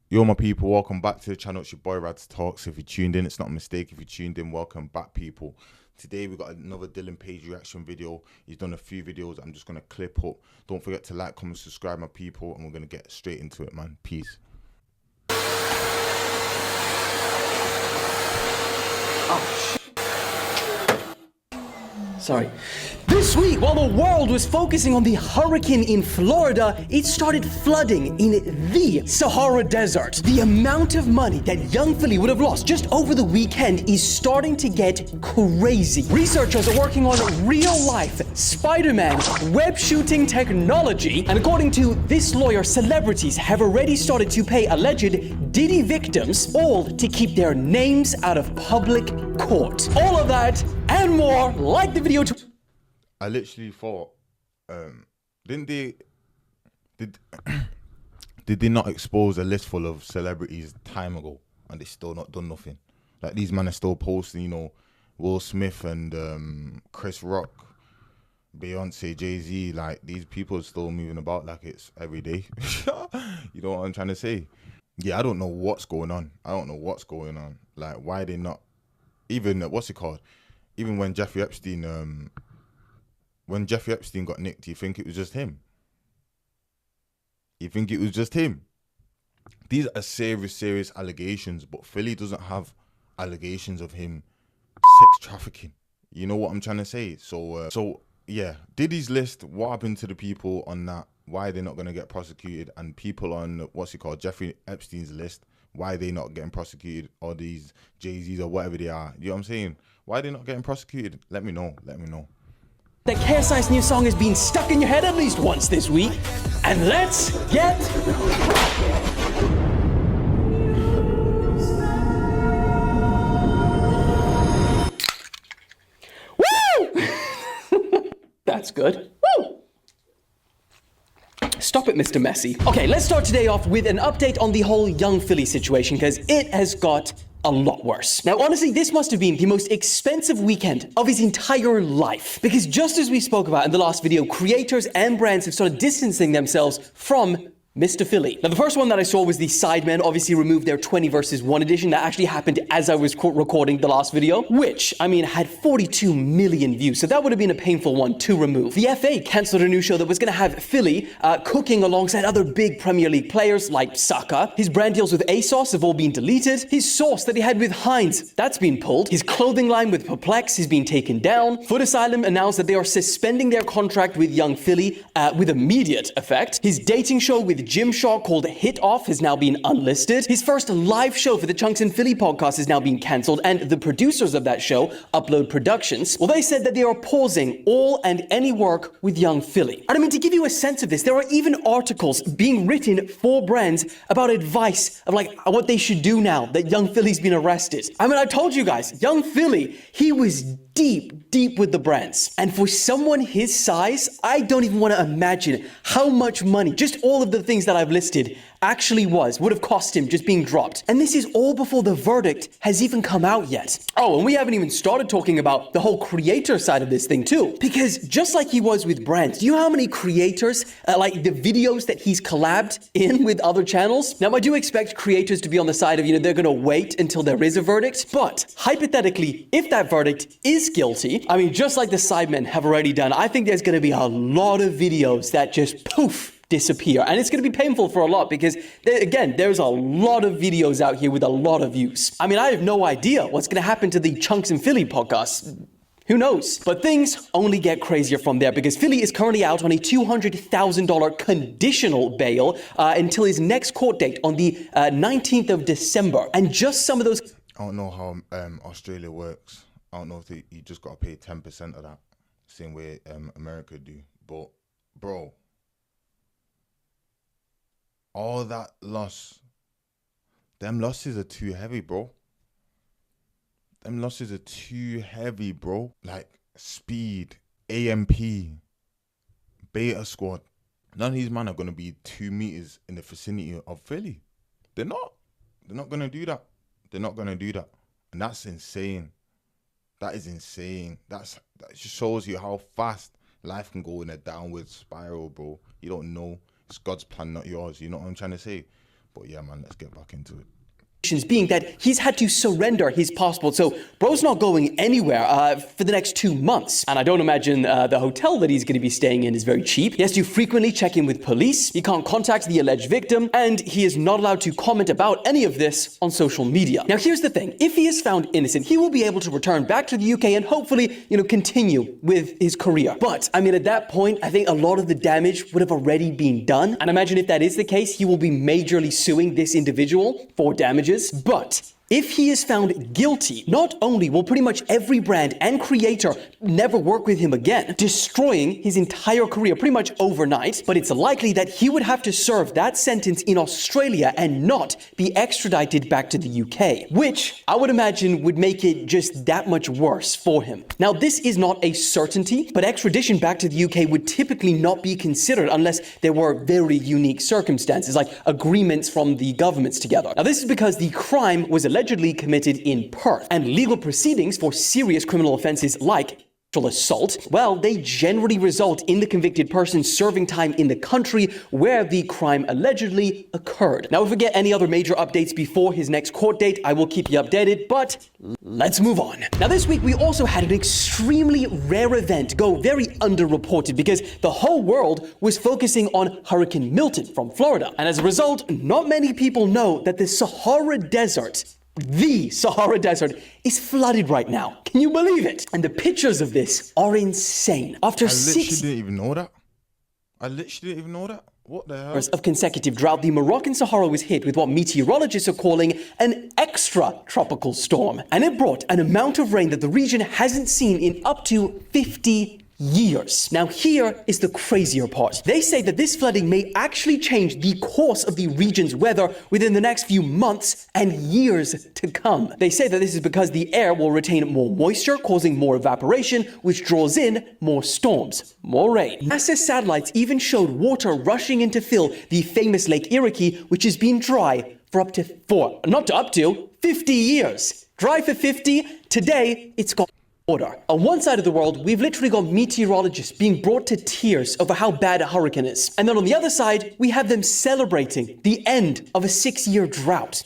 Yo, my people, welcome back to the channel. It's your boy RadzTalks. If you tuned in, it's not a mistake. If you tuned in, welcome back, people. Today we got another Dylan Page reaction video. He's done a few videos. I'm just gonna clip up. Don't forget to like, comment, subscribe, my people, and we're gonna get straight into it, man. Peace. Oh, sorry. This week, while the world was focusing on the hurricane in Florida, it started flooding in the Sahara Desert. The amount of money that young Philly would have lost just over the weekend is starting to get crazy. Researchers are working on real-life Spider-Man web shooting technology, and according to this lawyer, celebrities have already started to pay alleged Diddy victims, all to keep their names out of public court. All of that and more, like the video to... I literally thought, did they not expose a list full of celebrities time ago and they still not done nothing? Like, these men are still posting, you know, Will Smith and Chris Rock, Beyonce, Jay-Z. Like, these people are still moving about like it's every day. You know what I'm trying to say? Yeah, I don't know what's going on. I don't know what's going on. Like, why they not even what's it called? Even when Jeffrey Epstein got nicked, do you think it was just him? You think it was just him? These are serious allegations, but Philly doesn't have allegations of him sex trafficking. You know what I'm trying to say? So yeah, Diddy's list, what happened to the people on that? Why they're not going to get prosecuted? And people on, what's it called, Jeffrey Epstein's list, why they not getting prosecuted? Or these Jay-Z's or whatever they are. You know what I'm saying? Why they not getting prosecuted? Let me know. Let me know. That KSI's new song has been stuck in your head at least once this week. And let's get... Woo! That's good. Woo! Stop it, Mr. Messi. Okay, let's start today off with an update on the whole young Philly situation, because it has got a lot worse. Now, honestly, this must have been the most expensive weekend of his entire life, because just as we spoke about in the last video, creators and brands have started distancing themselves from Mr. Philly. Now, the first one that I saw was the Sidemen obviously removed their 20 versus 1 edition. That actually happened as I was recording the last video, which, I mean, had 42 million views. So that would have been a painful one to remove. The FA cancelled a new show that was going to have Philly cooking alongside other big Premier League players like Saka. His brand deals with ASOS have all been deleted. His sauce that he had with Heinz, that's been pulled. His clothing line with Perplex has been taken down. Foot Asylum announced that they are suspending their contract with young Philly with immediate effect. His dating show with Gymshark called Hit Off has now been unlisted. His first live show for the Chunks and Philly podcast has now been cancelled, and the producers of that show, Upload Productions, well, they said that they are pausing all and any work with young Philly. And I mean, to give you a sense of this, there are even articles being written for brands about advice of like what they should do now that young Philly's been arrested. I mean, I told you guys, young Philly, he was deep with the brands. And for someone his size, I don't even want to imagine how much money just all of the things that I've listed actually would have cost him just being dropped. And this is all before the verdict has even come out yet. Oh, and we haven't even started talking about the whole creator side of this thing too. Because just like he was with brands, do you know how many creators, like the videos that he's collabed in with other channels? Now, I do expect creators to be on the side of, you know, they're going to wait until there is a verdict. But hypothetically, if that verdict is guilty, I mean, just like the Sidemen have already done, I think there's going to be a lot of videos that just poof, disappear. And it's going to be painful for a lot because, again, there's a lot of videos out here with a lot of views. I mean, I have no idea what's going to happen to the Chunks and Philly podcast. Who knows? But things only get crazier from there because Philly is currently out on a $200,000 conditional bail until his next court date on the 19th of December. And just some of those... I don't know how Australia works. I don't know if you just got to pay 10% of that, same way America do. But, bro, all that loss, them losses are too heavy, bro. Them losses are too heavy, bro. Like Speed, AMP, Beta Squad. None of these men are going to be 2 meters in the vicinity of Philly. They're not. They're not going to do that. They're not going to do that. And that's insane. That is insane. That just shows you how fast life can go in a downward spiral, bro. You don't know. It's God's plan, not yours. You know what I'm trying to say? But yeah, man, let's get back into it. Being that he's had to surrender his passport. So bro's not going anywhere for the next 2 months. And I don't imagine the hotel that he's going to be staying in is very cheap. He has to frequently check in with police. He can't contact the alleged victim. And he is not allowed to comment about any of this on social media. Now, here's the thing. If he is found innocent, he will be able to return back to the UK and hopefully, continue with his career. But, I mean, at that point, I think a lot of the damage would have already been done. And imagine if that is the case, he will be majorly suing this individual for damages. But if he is found guilty, not only will pretty much every brand and creator never work with him again, destroying his entire career pretty much overnight, but it's likely that he would have to serve that sentence in Australia and not be extradited back to the UK, which I would imagine would make it just that much worse for him. Now, this is not a certainty, but extradition back to the UK would typically not be considered unless there were very unique circumstances, like agreements from the governments together. Now, this is because the crime was allegedly committed in Perth, and legal proceedings for serious criminal offences like assault, well, they generally result in the convicted person serving time in the country where the crime allegedly occurred. Now, if we get any other major updates before his next court date, I will keep you updated, but let's move on. Now, this week, we also had an extremely rare event go very underreported because the whole world was focusing on Hurricane Milton from Florida. And as a result, not many people know that the Sahara Desert, is flooded right now. Can you believe it? And the pictures of this are insane. After I literally didn't even know that. What the hell? Of consecutive drought, the Moroccan Sahara was hit with what meteorologists are calling an extra-tropical storm. And it brought an amount of rain that the region hasn't seen in up to 50 years. Now, here is the crazier part. They say that this flooding may actually change the course of the region's weather within the next few months and years to come. They say that this is because the air will retain more moisture, causing more evaporation, which draws in more storms, more rain. NASA satellites even showed water rushing in to fill the famous Lake Erie, which has been dry for 50 years. Dry for 50, today it's got water. On one side of the world, we've literally got meteorologists being brought to tears over how bad a hurricane is. And then on the other side, we have them celebrating the end of a 6-year drought.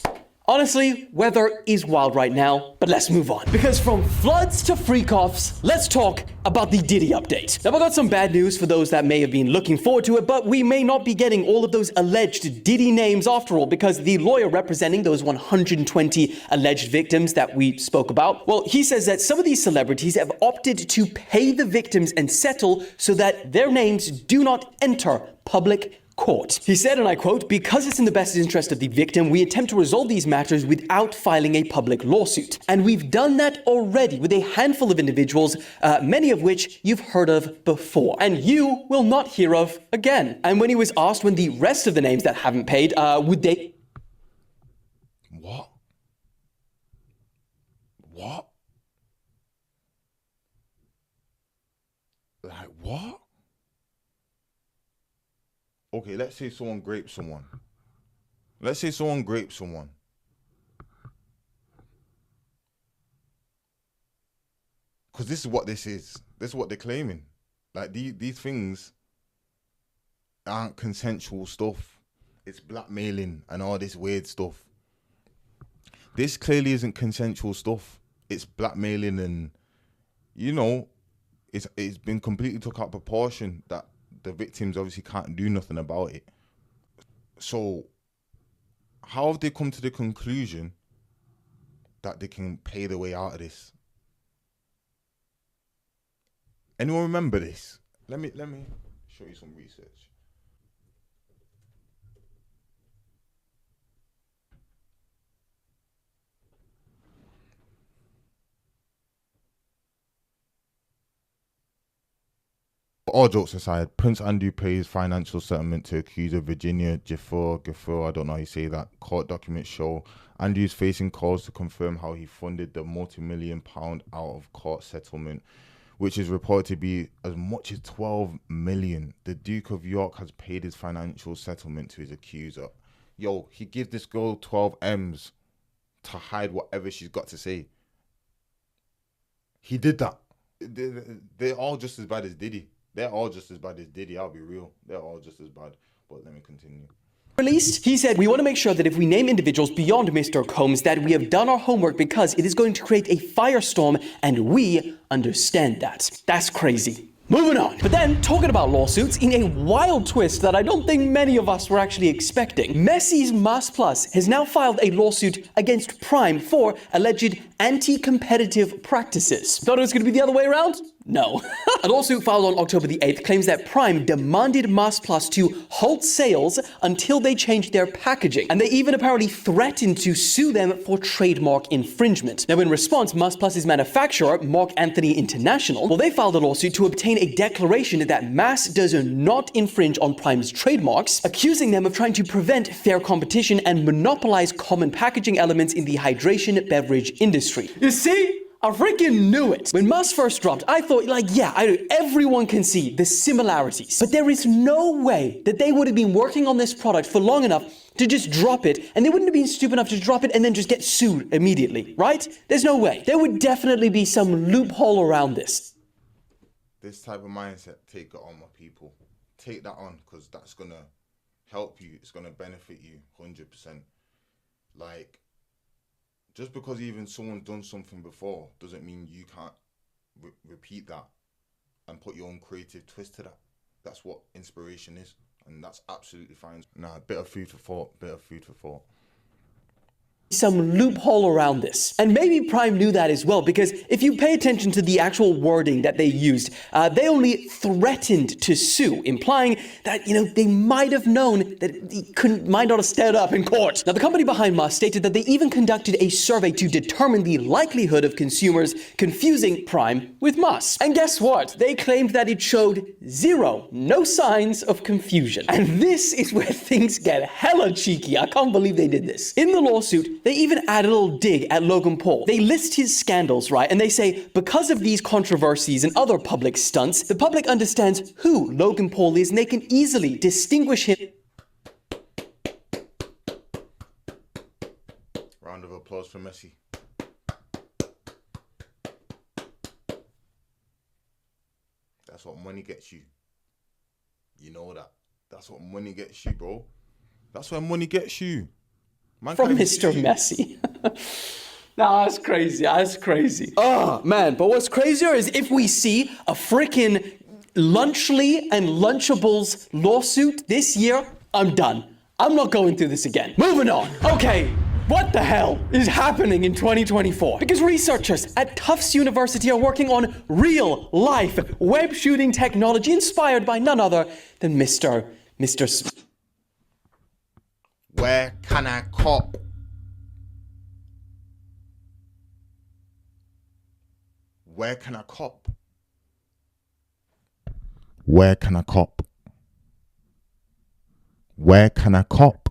Honestly, weather is wild right now, but let's move on. Because from floods to freak-offs, let's talk about the Diddy update. Now, I got some bad news for those that may have been looking forward to it, but we may not be getting all of those alleged Diddy names after all, because the lawyer representing those 120 alleged victims that we spoke about, well, he says that some of these celebrities have opted to pay the victims and settle so that their names do not enter public court. He said, and I quote, "Because it's in the best interest of the victim, we attempt to resolve these matters without filing a public lawsuit. And we've done that already with a handful of individuals, many of which you've heard of before, and you will not hear of again." And when he was asked when the rest of the names that haven't paid, would they... What? Like, what? Okay, let's say someone grapes someone. Because this is what this is. This is what they're claiming. Like, these things aren't consensual stuff. It's blackmailing and all this weird stuff. This clearly isn't consensual stuff. It's blackmailing and, it's been completely took out of proportion that the victims obviously can't do nothing about it. So how have they come to the conclusion that they can pay their way out of this? Anyone remember this? Let me show you some research. All jokes aside, Prince Andrew pays financial settlement to accuser Virginia Giuffre, I don't know how you say that. Court documents show Andrew's facing calls to confirm how he funded the multi-million-pound out-of-court settlement, which is reported to be as much as 12 million. The Duke of York has paid his financial settlement to his accuser. Yo, he gives this girl 12 M's to hide whatever she's got to say. He did that. They're all just as bad as Diddy. I'll be real. They're all just as bad. But let me continue. released, he said, "We want to make sure that if we name individuals beyond Mr. Combs, that we have done our homework because it is going to create a firestorm, and we understand that." That's crazy. Moving on. But then, talking about lawsuits, in a wild twist that I don't think many of us were actually expecting, Messi's Mas Plus has now filed a lawsuit against Prime for alleged anti-competitive practices. Thought it was going to be the other way around? No. A lawsuit filed on October the 8th claims that Prime demanded Mas Plus to halt sales until they changed their packaging, and they even apparently threatened to sue them for trademark infringement. Now, in response, Mas Plus's manufacturer, Mark Anthony International, well, they filed a lawsuit to obtain a declaration that Mas does not infringe on Prime's trademarks, accusing them of trying to prevent fair competition and monopolize common packaging elements in the hydration beverage industry. You see? I freaking knew it. When Mas first dropped, I thought, everyone can see the similarities. But there is no way that they would have been working on this product for long enough to just drop it, and they wouldn't have been stupid enough to drop it and then just get sued immediately, right? There's no way. There would definitely be some loophole around this. This type of mindset, take it on, my people. Take that on, because that's going to help you. It's going to benefit you 100%. Like, just because even someone's done something before doesn't mean you can't repeat that and put your own creative twist to that. That's what inspiration is, and that's absolutely fine. Nah, bit of food for thought. Some loophole around this. And maybe Prime knew that as well, because if you pay attention to the actual wording that they used, they only threatened to sue, implying that, they might have known that they might not have stood up in court. Now, the company behind Mas stated that they even conducted a survey to determine the likelihood of consumers confusing Prime with Mas. And guess what? They claimed that it showed no signs of confusion. And this is where things get hella cheeky. I can't believe they did this. In the lawsuit, they even add a little dig at Logan Paul. They list his scandals, right? And they say, because of these controversies and other public stunts, the public understands who Logan Paul is, and they can easily distinguish him. Round of applause for Messi. That's what money gets you. You know that. That's what money gets you, bro. That's where money gets you. From Mr. Messi. Nah, that's crazy. That's crazy. Oh, man. But what's crazier is if we see a freaking Lunchly and Lunchables lawsuit this year, I'm done. I'm not going through this again. Moving on. Okay. What the hell is happening in 2024? Because researchers at Tufts University are working on real-life web shooting technology inspired by none other than Mr. Where can I cop? Where can I cop? Where can I cop? Where can I cop?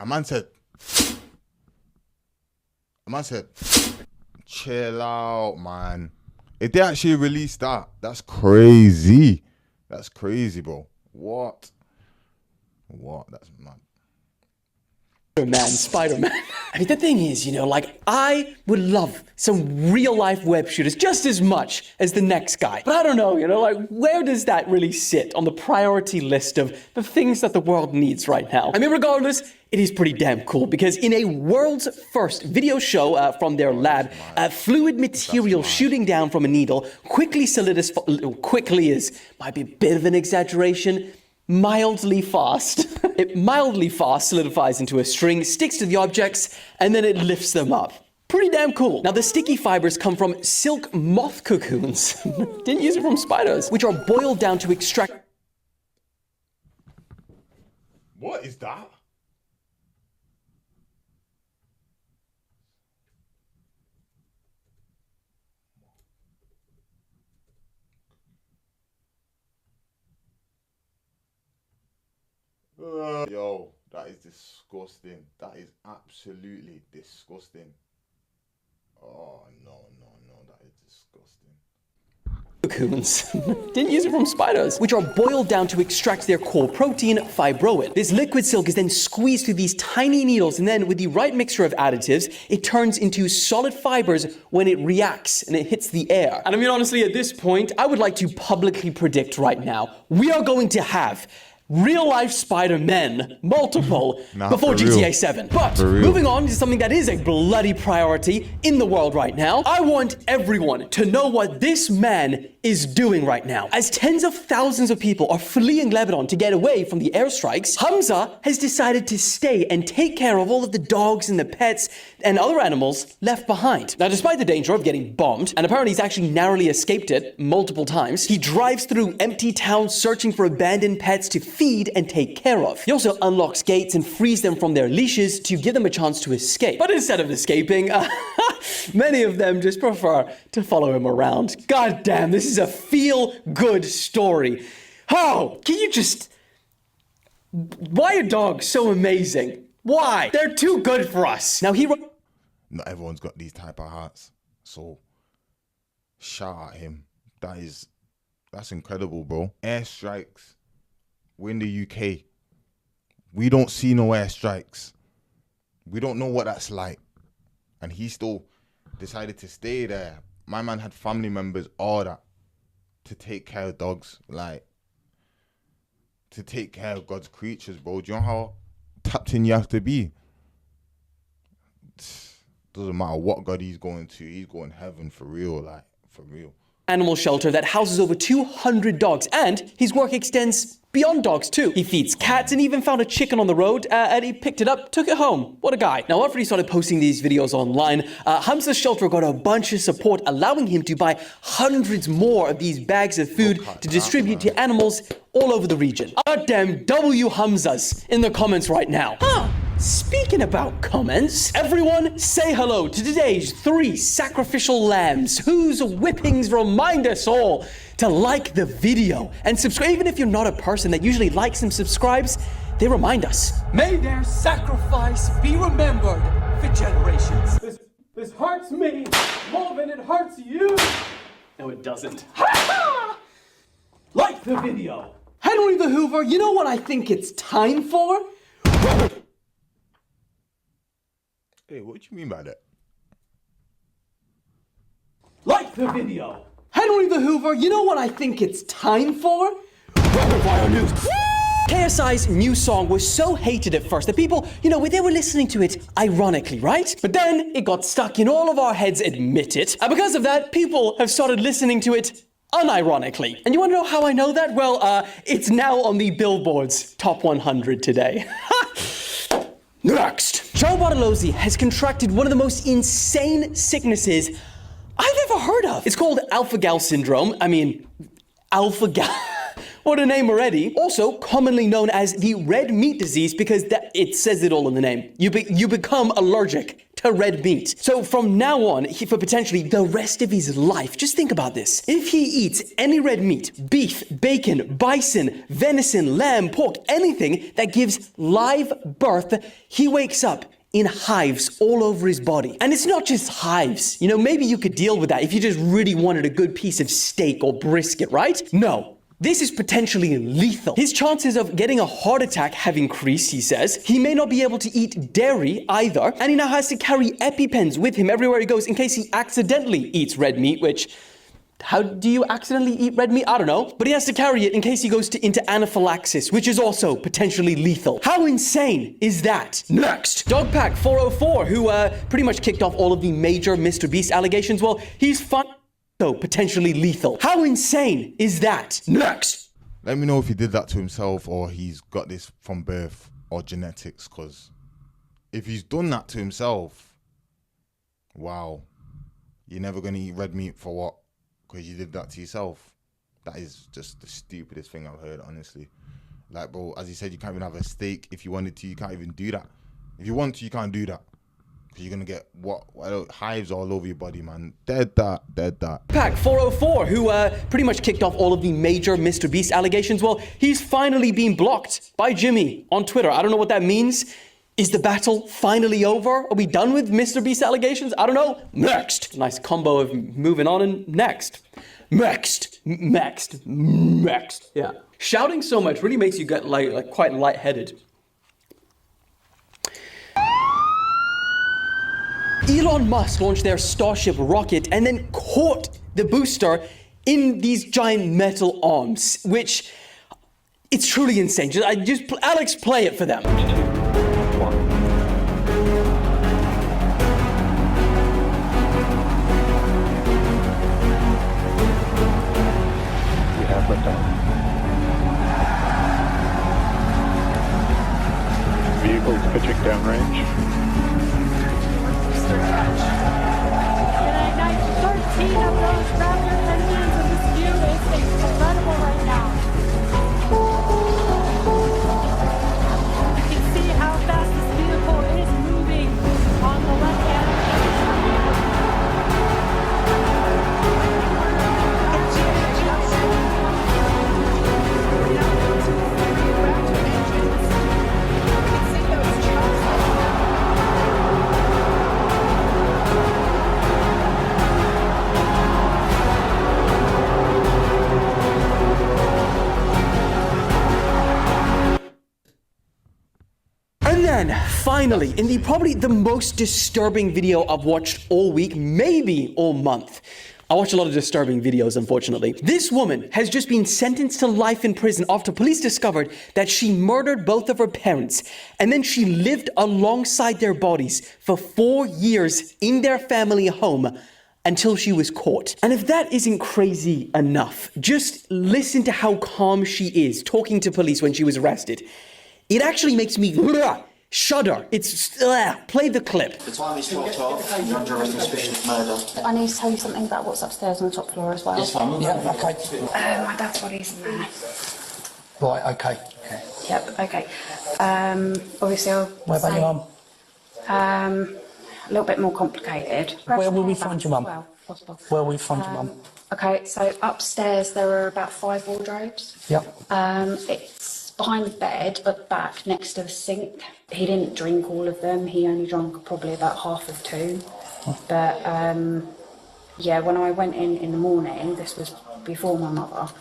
A man said, chill out, man. If they actually released that, that's crazy. That's crazy, bro. What? That's mad. Spider-Man. I mean, the thing is, I would love some real-life web shooters just as much as the next guy. But I don't know, where does that really sit on the priority list of the things that the world needs right now? I mean, regardless, it is pretty damn cool because in a world's first video show from their lab, fluid material shooting down from a needle quickly might be a bit of an exaggeration, mildly fast. It mildly fast solidifies into a string, sticks to the objects, and then it lifts them up. Pretty damn cool. Now, the sticky fibers come from silk moth cocoons. Didn't use it from spiders, which are boiled down to extract. What is that? Yo, that is disgusting. That is absolutely disgusting. Oh, no, that is disgusting. Cocoons. Didn't use it from spiders, which are boiled down to extract their core protein, fibroin. This liquid silk is then squeezed through these tiny needles, and then with the right mixture of additives, it turns into solid fibers when it reacts and it hits the air. And I mean, honestly, at this point, I would like to publicly predict right now, we are going to have real-life Spider-Men, multiple, Nah, before for real. GTA 7. But For real. moving on to something that is a bloody priority in the world right now, I want everyone to know what this man is doing right now. As tens of thousands of people are fleeing Lebanon to get away from the airstrikes, Hamza has decided to stay and take care of all of the dogs and the pets and other animals left behind. Now, despite the danger of getting bombed, and apparently he's actually narrowly escaped it multiple times, he drives through empty towns searching for abandoned pets to feed and take care of. He also unlocks gates and frees them from their leashes to give them a chance to escape. But instead of escaping, many of them just prefer to follow him around. God damn, this is a feel-good story. Oh, can you just... Why are dogs so amazing? Why? They're too good for us. Now, Not everyone's got these type of hearts. So, shout at him. That's incredible, bro. Airstrikes. We're in the UK. We don't see no airstrikes. We don't know what that's like. And he still decided to stay there. My man had family members, all that, to take care of dogs. Like, to take care of God's creatures, bro. Do you know how tapped in you have to be? Doesn't matter what God he's going to. He's going heaven for real, like, for real. Animal shelter that houses over 200 dogs, and his work extends beyond dogs too. He feeds cats and even found a chicken on the road, and he picked it up, took it home. What a guy. Now, after he started posting these videos online, Hamza's shelter got a bunch of support, allowing him to buy hundreds more of these bags of food to distribute to animals all over the region. Goddamn W Hamzas in the comments right now. Speaking about comments, everyone say hello to today's 3 sacrificial lambs whose whippings remind us all to like the video and subscribe. Even if you're not a person that usually likes and subscribes, they remind us. May their sacrifice be remembered for generations. This hurts me more than it hurts you. No, it doesn't. Like the video. Henry the Hoover, you know what I think it's time for? Hey, what do you mean by that? Like the video. Henry the Hoover, you know what I think it's time for? Rapid fire news. KSI's new song was so hated at first that people, they were listening to it ironically, right? But then it got stuck in all of our heads, admit it. And because of that, people have started listening to it unironically. And you want to know how I know that? Well, it's now on the Billboard's Top 100 today. Next! Joe Bartolozzi has contracted one of the most insane sicknesses I've ever heard of. It's called alpha-gal syndrome. I mean, alpha-gal... What a name already. Also commonly known as the red meat disease because it says it all in the name. You become allergic to red meat. So from now on, for potentially the rest of his life, just think about this. If he eats any red meat, beef, bacon, bison, venison, lamb, pork, anything that gives live birth, he wakes up in hives all over his body. And it's not just hives. Maybe you could deal with that if you just really wanted a good piece of steak or brisket, right? No. This is potentially lethal. His chances of getting a heart attack have increased, he says. He may not be able to eat dairy either, and he now has to carry EpiPens with him everywhere he goes in case he accidentally eats red meat, which... How do you accidentally eat red meat? I don't know. But he has to carry it in case he goes into anaphylaxis, which is also potentially lethal. How insane is that? Next! Dogpack 404, who pretty much kicked off all of the major Mr. Beast allegations. Well, he's so potentially lethal. How insane is that? Next! Let me know if he did that to himself or he's got this from birth or genetics, because if he's done that to himself, wow, you're never going to eat red meat for what? Because you did that to yourself. That is just the stupidest thing I've heard, honestly. Like, bro, as you said, you can't even have a steak. If you wanted to, you can't even do that. If you want to, you can't do that. Because you're going to get hives all over your body, man. Dead that. Pack 404, who pretty much kicked off all of the major Mr. Beast allegations. Well, he's finally been blocked by Jimmy on Twitter. I don't know what that means. Is the battle finally over? Are we done with Mr. Beast allegations? I don't know. Next. Nice combo of moving on and next. Next. Yeah. Shouting so much really makes you get like quite lightheaded. Elon Musk launched their Starship rocket and then caught the booster in these giant metal arms, which It's truly insane. Alex, play it for them. We have liftoff. Vehicles pitching downrange. And I ignite 13 of those Raptor engines, and this view is incredible right now. You can see how fast this vehicle is moving on the left hand. And then, finally, in probably the most disturbing video I've watched all week, maybe all month. I watch a lot of disturbing videos, unfortunately. This woman has just been sentenced to life in prison after police discovered that she murdered both of her parents, and then she lived alongside their bodies for 4 years in their family home until she was caught. And if that isn't crazy enough, just listen to how calm she is talking to police when she was arrested. It actually makes me shudder. Play the clip. The time is 12:12. You're under arrest on suspicion of murder. I need to tell you something about what's upstairs on the top floor as well. Yes, fine. Yeah, okay. My dad's body's in there. Right, okay. Yep, okay. Obviously I'll Where about your mum? a little bit more complicated. Where will we find your mum? Well, possible. Where will we find your mum? Okay, so upstairs there are about 5 wardrobes. Yep. It's behind the bed at the back next to the sink. He didn't drink all of them. He only drank probably about half of 2. But yeah, when I went in the morning, this was before my mother,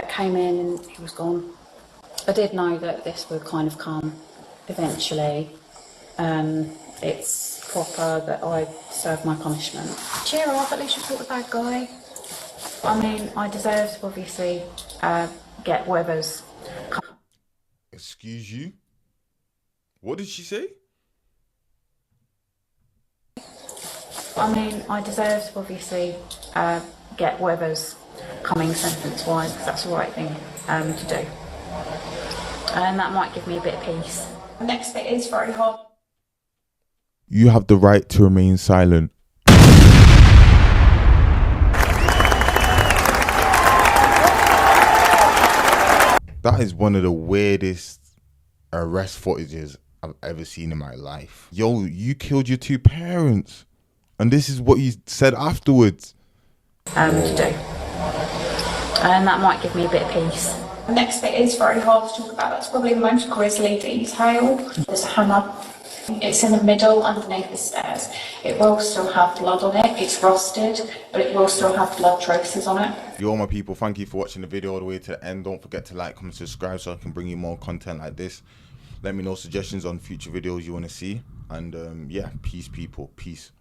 came in and he was gone. I did know that this would kind of come eventually. It's proper that I serve my punishment. Cheer up, at least you caught the bad guy. I mean, I deserve to obviously get whatever's. Excuse you? What did she say? I mean, I deserve to obviously get whatever's coming sentence-wise, because that's the right thing to do. And that might give me a bit of peace. The next bit is very hard. You have the right to remain silent. That is one of the weirdest arrest footages I've ever seen in my life. Yo, you killed your 2 parents. And this is what you said afterwards. To do. And that might give me a bit of peace. The next bit is very hard to talk about. That's probably the most grisly detail. There's a hammer. It's in the middle underneath the stairs. It will still have blood on it. It's rusted, but it will still have blood traces on it. Yo, my people, thank you for watching the video all the way to the end. Don't forget to like, comment, subscribe so I can bring you more content like this. Let me know suggestions on future videos you want to see. And yeah, peace, people. Peace.